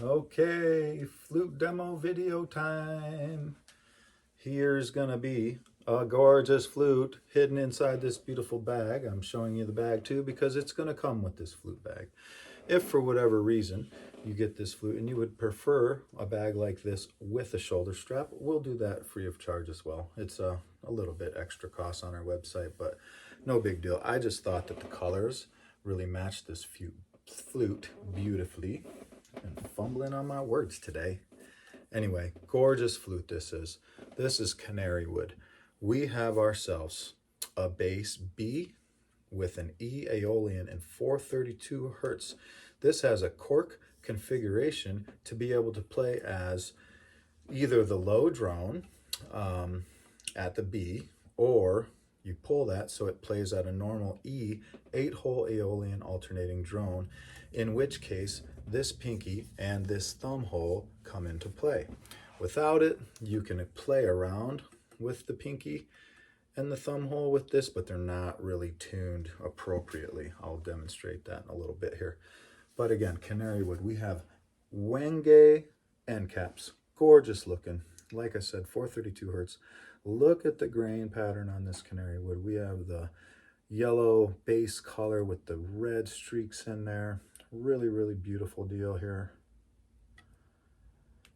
Okay, flute demo video time. Here's gonna be a gorgeous flute hidden inside this beautiful bag. I'm showing you the bag too because it's gonna come with this flute bag. If for whatever reason you get this flute and you would prefer a bag like this with a shoulder strap, we'll do that free of charge as well. It's a little bit extra cost on our website, but no big deal. I just thought that the colors really matched this flute beautifully. And fumbling on my words today. Anyway, gorgeous flute this is. This is Canarywood. We have ourselves a bass B with an E Aeolian and 432 hertz. This has a cork configuration to be able to play as either the low drone at the B, or you pull that so it plays at a normal E 8-hole Aeolian alternating drone, in which case this pinky and this thumb hole come into play. Without it, you can play around with the pinky and the thumb hole with this, but they're not really tuned appropriately. I'll demonstrate that in a little bit here. But again, Canarywood, we have Wenge end caps, gorgeous looking. Like I said, 432 hertz. Look at the grain pattern on this Canarywood. We have the yellow base color with the red streaks in there. Really, really beautiful deal here.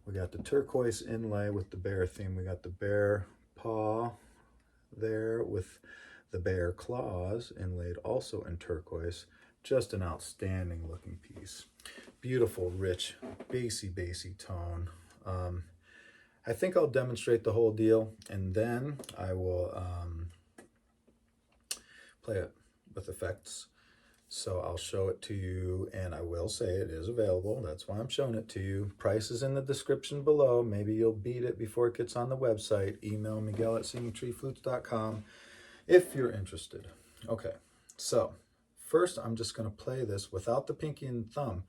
We got the turquoise inlay with the bear theme. We got the bear paw there with the bear claws inlaid also in turquoise. Just an outstanding looking piece. Beautiful, rich, bassy tone. I think I'll demonstrate the whole deal and then I will play it with effects. So I'll show it to you, and I will say it is available. That's why I'm showing it to you. Price is in the description below. Maybe you'll beat it before it gets on the website. Email Miguel at singingtreeflutes.com if you're interested. Okay, so first I'm just going to play this without the pinky and thumb.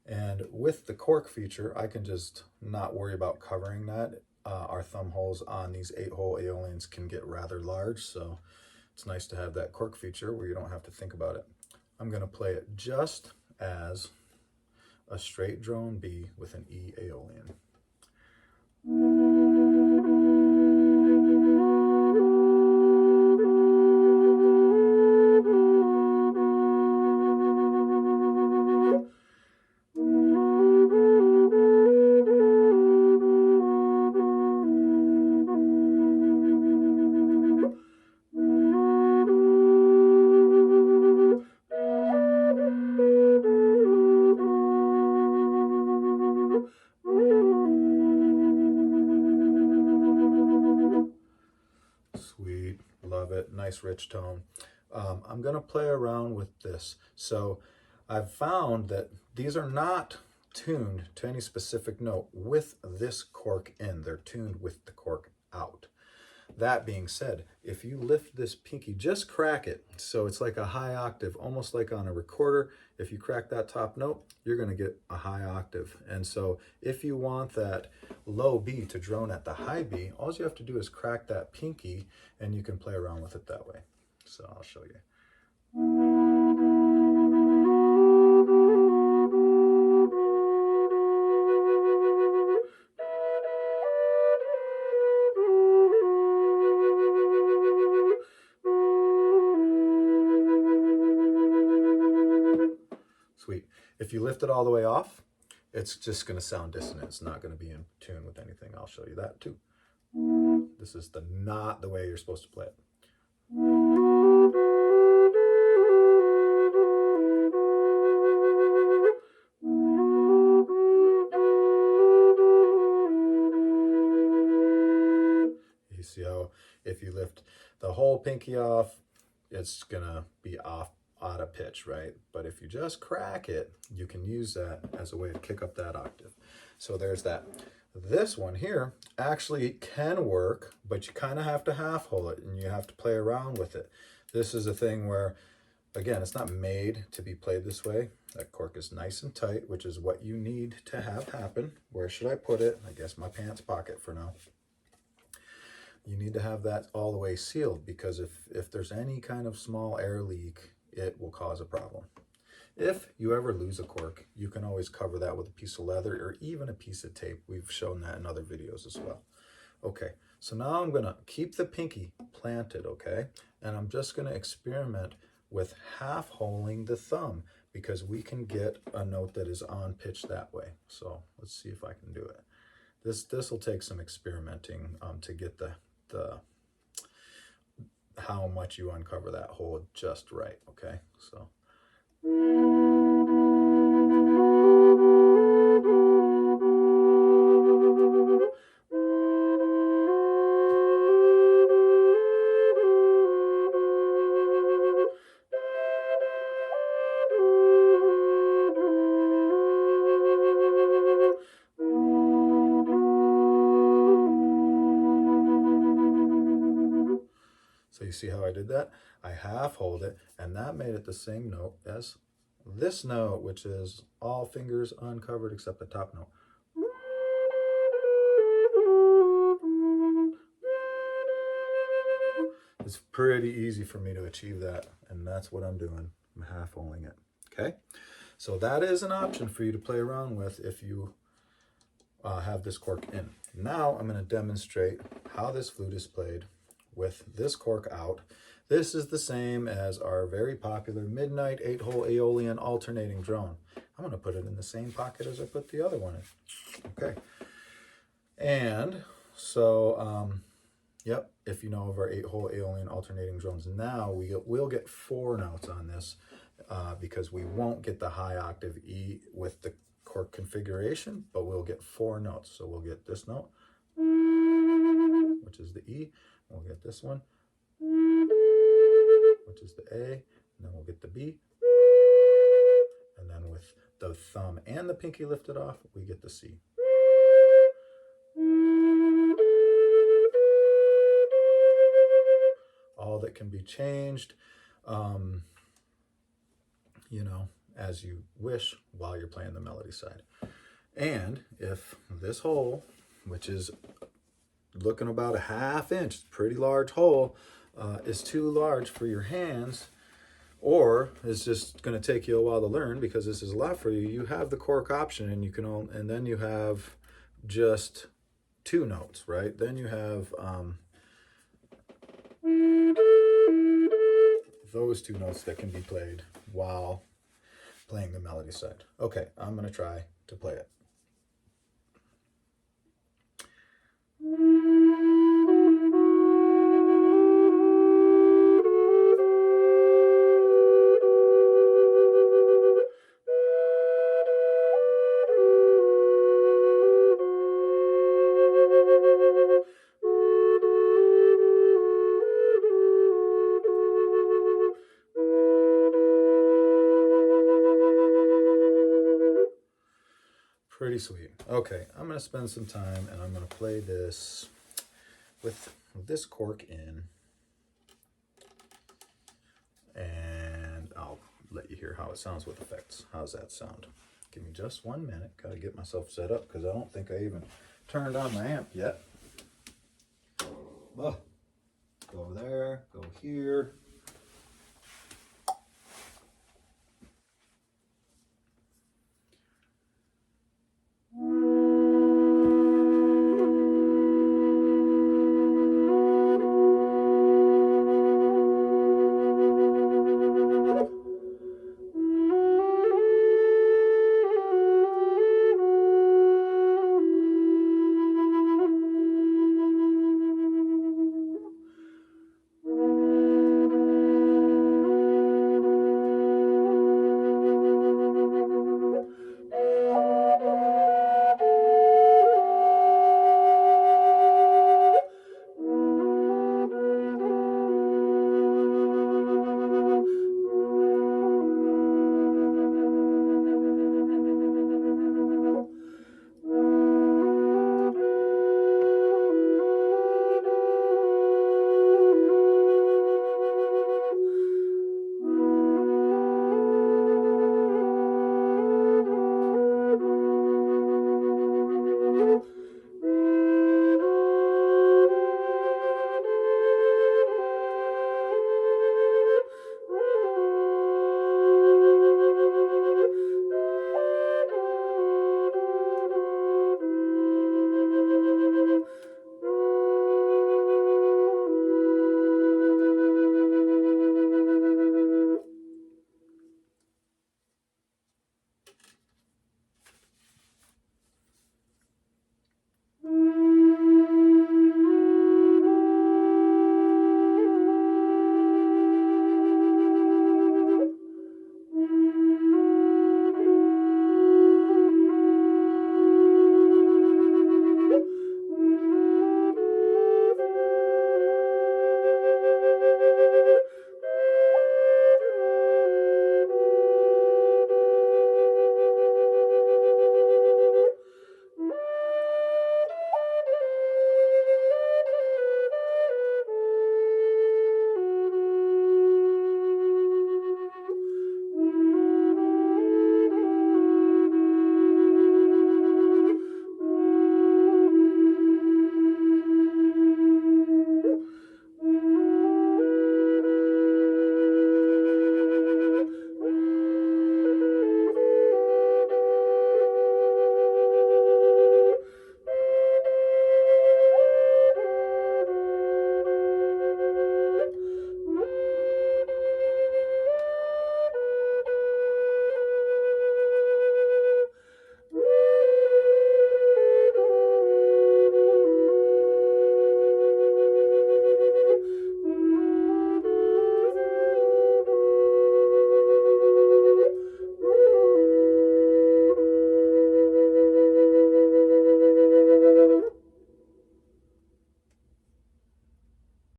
And with the cork feature, I can just not worry about covering that. Our thumb holes on these 8-hole Aeolians can get rather large, so it's nice to have that cork feature where you don't have to think about it. I'm going to play it just as a straight drone B with an E Aeolian. Sweet, love it, nice rich tone. I'm gonna play around with this. So I've found that these are not tuned to any specific note with this cork in, they're tuned with the cork out. That being said, if you lift this pinky, just crack it, so it's like a high octave, almost like on a recorder. If you crack that top note, you're going to get a high octave. And so if you want that low B to drone at the high B, all you have to do is crack that pinky and you can play around with it that way. So I'll show you. Sweet. If you lift it all the way off, it's just going to sound dissonant. It's not going to be in tune with anything. I'll show you that too. This is not the way you're supposed to play it. You see how if you lift the whole pinky off, it's going to be off out of pitch, right? But if you just crack it, you can use that as a way to kick up that octave. So there's that. This one here actually can work, but you kind of have to half hole it and you have to play around with it. This is a thing where, again, it's not made to be played this way. That cork is nice and tight, which is what you need to have happen. Where should I put it? I guess my pants pocket for now. You need to have that all the way sealed, because if there's any kind of small air leak, it will cause a problem. If you ever lose a cork, you can always cover that with a piece of leather or even a piece of tape. We've shown that in other videos as well. Okay, so now I'm gonna keep the pinky planted, okay? And I'm just gonna experiment with half holing the thumb because we can get a note that is on pitch that way. So let's see if I can do it. This will take some experimenting to get the how much you uncover that hole just right, okay? So. So you see how I did that? I half hold it, and that made it the same note as this note, which is all fingers uncovered except the top note. It's pretty easy for me to achieve that, and that's what I'm doing. I'm half holding it, okay? So that is an option for you to play around with if you have this cork in. Now I'm going to demonstrate how this flute is played with this cork out. This is the same as our very popular Midnight 8-hole Aeolian alternating drone. I'm going to put it in the same pocket as I put the other one in. Okay. And so, yep, if you know of our 8-hole Aeolian alternating drones, now we'll get 4 notes on this because we won't get the high octave E with the cork configuration, but we'll get 4 notes. So we'll get this note, which is the E. We'll get this one, which is the A, and then we'll get the B. And then with the thumb and the pinky lifted off, we get the C. All that can be changed, you know, as you wish while you're playing the melody side. And if this hole, which is looking about a ½ inch, pretty large hole, is too large for your hands, or is just going to take you a while to learn because this is a lot for you, you have the cork option, and you can and then you have just 2 notes, right? Then you have those 2 notes that can be played while playing the melody side. Okay, I'm going to try to play it. Pretty sweet. Okay, I'm going to spend some time and I'm going to play this with this cork in. And I'll let you hear how it sounds with effects. How's that sound? Give me just 1 minute. Got to get myself set up because I don't think I even turned on my amp yet. Oh, go there, go here.